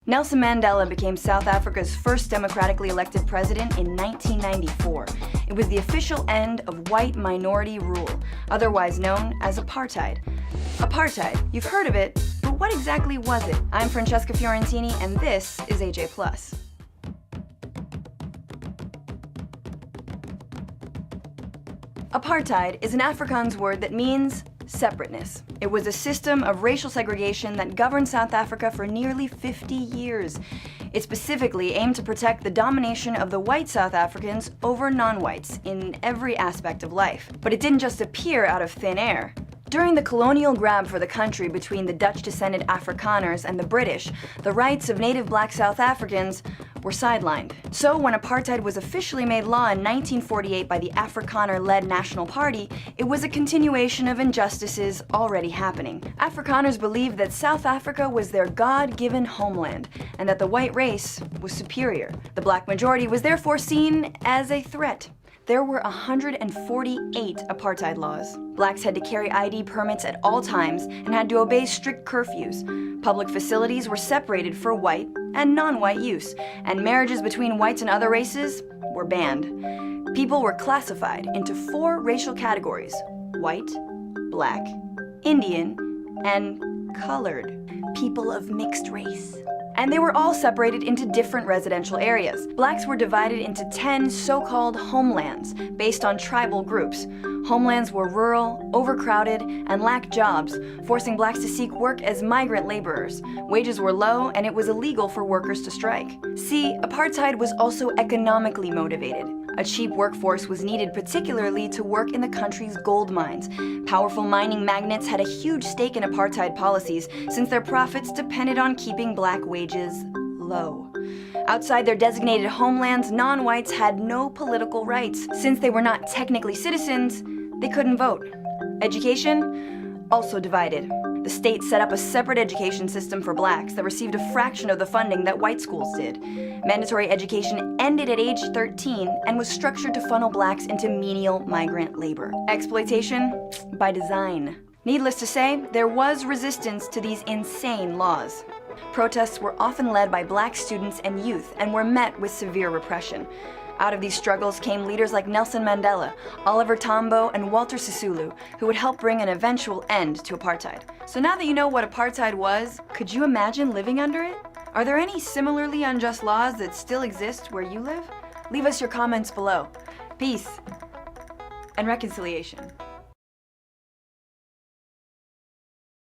Nelson Mandela became South Africa's first democratically elected president in 1994. It was the official end of white minority rule, otherwise known as apartheid. Apartheid, you've heard of it, but what exactly was it? I'm Francesca Fiorentini, and this is AJ+. Apartheid is an Afrikaans word that means separateness. It was a system of racial segregation that governed South Africa for nearly 50 years. It specifically aimed to protect the domination of the white South Africans over non-whites in every aspect of life. But it didn't just appear out of thin air. During the colonial grab for the country between the Dutch-descended Afrikaners and the British, the rights of native black South Africans were sidelined. So when apartheid was officially made law in 1948 by the Afrikaner-led National Party, it was a continuation of injustices already happening. Afrikaners believed that South Africa was their God-given homeland, and that the white race was superior. The black majority was therefore seen as a threat. There were 148 apartheid laws. Blacks had to carry ID permits at all times and had to obey strict curfews. Public facilities were separated for white and non-white use, and marriages between whites and other races were banned. People were classified into 4 racial categories: white, black, Indian, and colored. People of mixed race. And they were all separated into different residential areas. Blacks were divided into 10 so-called homelands based on tribal groups. Homelands were rural, overcrowded, and lacked jobs, forcing blacks to seek work as migrant laborers. Wages were low, and it was illegal for workers to strike. See, apartheid was also economically motivated. A cheap workforce was needed particularly to work in the country's gold mines. Powerful mining magnates had a huge stake in apartheid policies since their profits depended on keeping black wages low. Outside their designated homelands, non-whites had no political rights. Since they were not technically citizens, they couldn't vote. Education? Also divided. The state set up a separate education system for blacks that received a fraction of the funding that white schools did. Mandatory education ended at age 13 and was structured to funnel blacks into menial migrant labor. Exploitation? By design. Needless to say, there was resistance to these insane laws. Protests were often led by black students and youth and were met with severe repression. Out of these struggles came leaders like Nelson Mandela, Oliver Tambo, and Walter Sisulu, who would help bring an eventual end to apartheid. So now that you know what apartheid was, could you imagine living under it? Are there any similarly unjust laws that still exist where you live? Leave us your comments below. Peace and reconciliation.